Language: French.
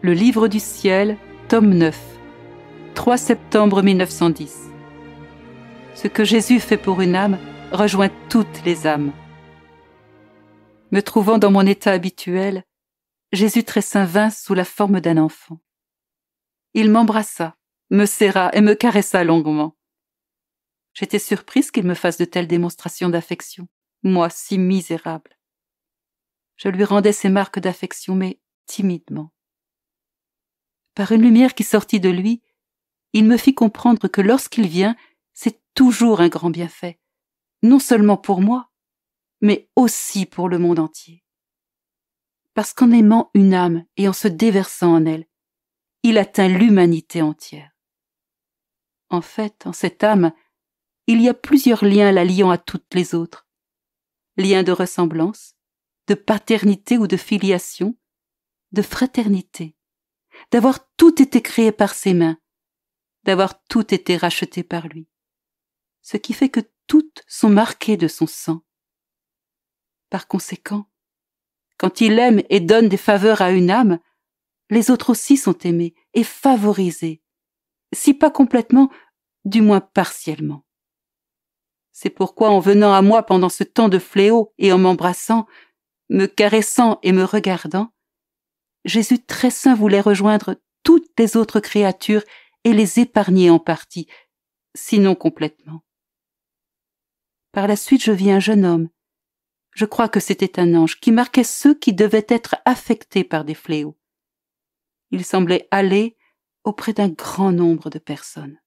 Le Livre du ciel, tome 9, 3 septembre 1910. Ce que Jésus fait pour une âme rejoint toutes les âmes. Me trouvant dans mon état habituel, Jésus très saint vint sous la forme d'un enfant. Il m'embrassa, me serra et me caressa longuement. J'étais surprise qu'il me fasse de telles démonstrations d'affection, moi si misérable. Je lui rendais ces marques d'affection, mais timidement. Par une lumière qui sortit de lui, il me fit comprendre que lorsqu'il vient, c'est toujours un grand bienfait, non seulement pour moi, mais aussi pour le monde entier. Parce qu'en aimant une âme et en se déversant en elle, il atteint l'humanité entière. En fait, en cette âme, il y a plusieurs liens la liant à toutes les autres. Liens de ressemblance, de paternité ou de filiation, de fraternité, d'avoir tout été créé par ses mains, d'avoir tout été racheté par lui, ce qui fait que toutes sont marquées de son sang. Par conséquent, quand il aime et donne des faveurs à une âme, les autres aussi sont aimés et favorisés, si pas complètement, du moins partiellement. C'est pourquoi en venant à moi pendant ce temps de fléau et en m'embrassant, me caressant et me regardant, Jésus très saint voulait rejoindre toutes les autres créatures et les épargner en partie, sinon complètement. Par la suite, je vis un jeune homme, je crois que c'était un ange, qui marquait ceux qui devaient être affectés par des fléaux. Il semblait aller auprès d'un grand nombre de personnes.